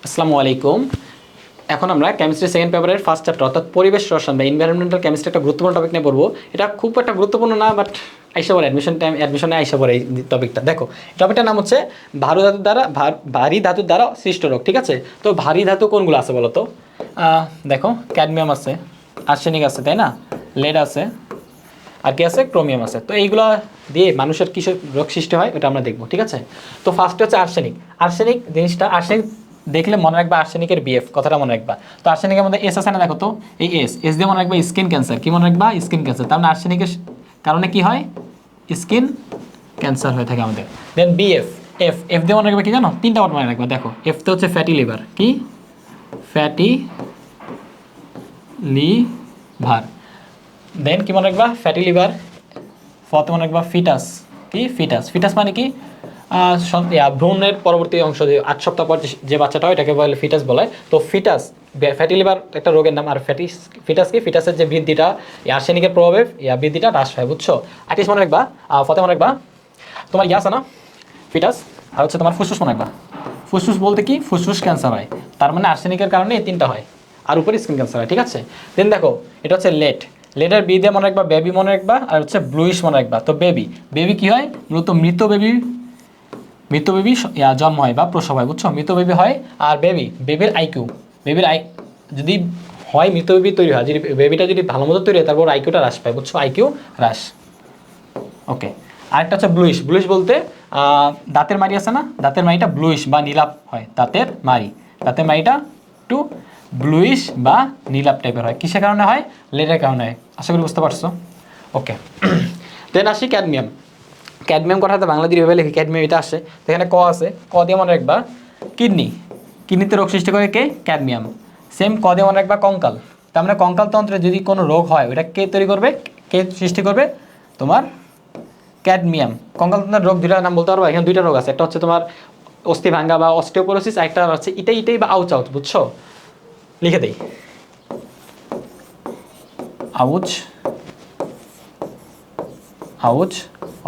আসসালামু আলাইকুম। এখন আমরা কেমিস্ট্রি সেকেন্ড পেপারের ফার্স্ট চ্যাপ্টার অর্থাৎ পরিবেশ রসায়ন বা এনভায়রনমেন্টাল কেমিস্ট্রি একটা গুরুত্বপূর্ণ টপিক নিয়ে পড়বো। এটা খুব একটা গুরুত্বপূর্ণ না, বাট আইসা পড়ে অ্যাডমিশনে আইসা পড়ে এই টপিকটা। দেখো, টপিকটার নাম হচ্ছে ভারী ধাতুর দ্বারা সৃষ্ট রোগ। ঠিক আছে, তো ভারী ধাতু কোনগুলো আছে বলো তো? দেখো, ক্যাডমিয়াম আছে, আর্সেনিক আছে, তাই না, লেড আছে, আর কি আছে, ক্রোমিয়াম আছে। তো এইগুলো দিয়ে মানুষের কিসের রোগ সৃষ্টি হয় ওটা আমরা দেখবো। ঠিক আছে, তো ফার্স্টে হচ্ছে আর্সেনিক। আর্সেনিক জিনিসটা দেখলে মনে রাখবা আর্সেনিকের বিএফ কথাটা মনে রাখবা। তো আর্সেনিকের মধ্যে এস আছে না, দেখো তো এই এস দিয়ে মনে রাখবা স্কিন ক্যান্সার। কি মনে রাখবা? Skin cancer. তার মানে আর্সেনিকের কারণে কি হয়? স্কিন ক্যান্সার হয়ে থাকে আমাদের। দেন বিএফ, এফ দিয়ে মনে রাখবা কি জানো? তিনটা ওয়ার্ড মনে রাখবা। দেখো, এফতে হচ্ছে ফ্যাটি লিভার। কি? Fatty liver. দেন কি মনে রাখবা? Fatty liver. ফতে মনে রাখবা ফিটাস। কি? ফিটাস। ফিটাস মানে কি? ভ্রূণের পরবর্তী অংশ, যে 8 সপ্তাহ পর যে বাচ্চাটা হয় এটাকে বলে ফিটাস বলে। তো ফিটাস, ফ্যাটি লিভার একটা রোগের নাম। আর ফিটাস কি? ফিটাসের যে বৃদ্ধিটা আর্সেনিকের প্রভাবে বৃদ্ধিটা হ্রাস হয়, বুঝছো? আর্টিস্ট মনে রাখবা, ফতে মনে রাখবা তোমার আছে না ফিটাস, আর হচ্ছে তোমার ফুসফুস মনে রাখবা। ফুসফুস বলতে কি? ফুসফুস ক্যান্সার হয়। তার মানে আর্সেনিকের কারণে এই তিনটা হয়, আর উপরে স্কিন ক্যান্সার হয়। ঠিক আছে, দেন দেখো, এটা হচ্ছে লেট। লেটের বি দিয়ে মনে রাখবা বেবি মনে রাখবা, আর হচ্ছে ব্লুইশ মনে রাখবা। তো বেবি কি হয়? মূলত মৃত বেবি জন্ম হয় বা প্রসব হয়, বুঝছো? মৃত বেবি হয়। আর বেবির যদি হয় মৃত বেবি তৈরি হয়, যদি বেবিটা যদি ভালো মতো তৈরি হয় তারপর আইকিউটা হ্রাস পায়, বুঝছো? আইকিউ হ্রাস। ওকে, আরেকটা হচ্ছে ব্লুইশ বলতে দাঁতের মাড়ি আছে না, দাঁতের মাড়িটা ব্লুইশ বা নীলাপ হয়। দাঁতের মাড়িটা একটু ব্লুইশ বা নীলাপ টাইপের হয়। কিসের কারণে হয়? লেডের কারণে হয়। আশা করি বুঝতে পারছো। ওকে, দেন আসি ক্যাডমিয়াম কথাটা বাংলা দিয়ে ভেবে লিখি, ক্যাডমিয়াম এটা আসে। তো এখানে ক আছে, ক দিয়ে মনে রাখবা কিডনিতে রোগ সৃষ্টি করে কে? ক্যাডমিয়াম। সেম ক দিয়ে মনে রাখবা কঙ্কাল। তার মানে কঙ্কালতন্ত্রে যদি কোনো রোগ হয় ওটা কে তৈরি করবে, কে সৃষ্টি করবে? তোমার ক্যাডমিয়াম। কঙ্কালতন্ত্রের রোগ দুইটা নাম বলতে পারবো? এখানে দুইটা রোগ আছে, একটা হচ্ছে তোমার অস্থি ভাঙ্গা বা অস্টিওপোরোসিস, একটা হচ্ছে ইটাই বা আউচ, বুঝছো? লিখে দেই, আউচ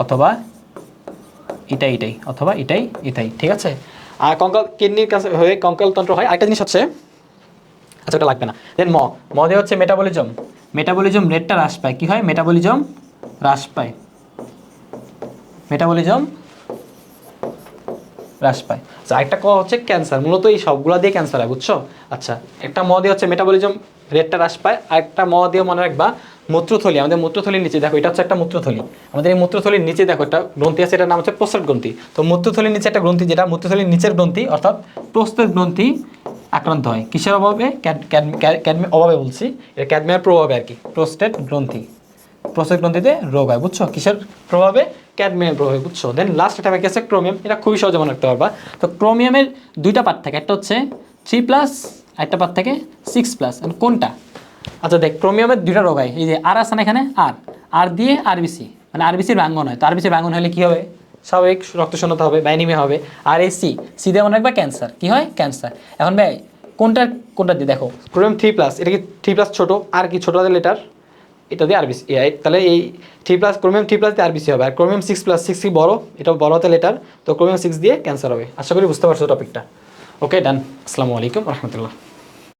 অথবা ইটাই। ঠিক আছে, আর কিডনির কাছে হয়ে কঙ্কালতন্ত্র হয়। আরেকটা জিনিস হচ্ছে, আচ্ছা ওটা লাগবে না। দেন ম দিয়ে হচ্ছে মেটাবলিজম রেটটা হ্রাস পায়। কি হয়? মেটাবলিজম হ্রাস পায়। আচ্ছা, একটা ক হচ্ছে ক্যান্সার। মূলত এই সবগুলা দিয়ে ক্যান্সার হয়, বুঝছো? আচ্ছা, একটা ম দিয়ে হচ্ছে মেটাবলিজম রেটটা হ্রাস পায়। আর একটা ম দিয়ে মনে রাখবা মূত্রথলি। আমাদের মূত্রথলির নিচে দেখো, এটা হচ্ছে একটা মূত্রথলি। আমাদের এই মূত্রথলির নিচে দেখো একটা গ্রন্থি আছে, এটার নাম হচ্ছে প্রস্টেট গ্রন্থি। তো মূত্রথলির নিচে একটা গ্রন্থি, যেটা মূত্রথলির নিচের গ্রন্থি অর্থাৎ প্রস্টেট গ্রন্থি আক্রান্ত হয়। কিসের অভাবে? ক্যাডমিয়াম অভাবে বলছি, এটা ক্যাডমিয়ামের প্রভাবে আর কি। প্রস্টেট গ্রন্থিতে রোগ হয়, বুঝছো? কিসের প্রভাবে? ক্যাডমিয়ামের প্রভাবে, বুঝছো? দেন লাস্ট একটা বাকি আছে ক্রোমিয়াম। এটা খুবই সহজে মনে রাখতে পারবা। তো ক্রোমিয়ামের দুইটা পার্ট থাকে, একটা হচ্ছে 3+, একটা পার্ট থাকে 6+। কোনটা? আচ্ছা দেখ, ক্রোমিয়ামের দুইটা রোগ হয়। এই যে আর আছে না এখানে, আর দিয়ে আরবিসি, মানে আরবিসির ভাঙ্গন হয়। তো আরবিসির ভাঙ্গন হলে কি হবে? স্বাভাবিক রক্তশূন্যতা হবে বা অ্যানিমিয়া হবে। আর এই সি দিয়ে মনে রাখবা ক্যান্সার। কি হয়? ক্যান্সার। এখন ভাই কোনটা দিয়ে দেখো, ক্রোমিয়াম 3+, এটা কি 3+ ছোট, আর কি ছোট লেটার, এটা দিয়ে আরবিসি। তাহলে এই ক্রোমিয়াম 3+ দিয়ে আরবিসি হবে। আর ক্রোমিয়াম 6+, কি বড়, এটা বড় হাতে লেটার। তো ক্রোমিয়াম 6 দিয়ে ক্যান্সার হবে। আশা করি বুঝতে পারছো টপিকটা। ওকে, ডান। আসসালামু আলাইকুম রহমতুল্লাহ।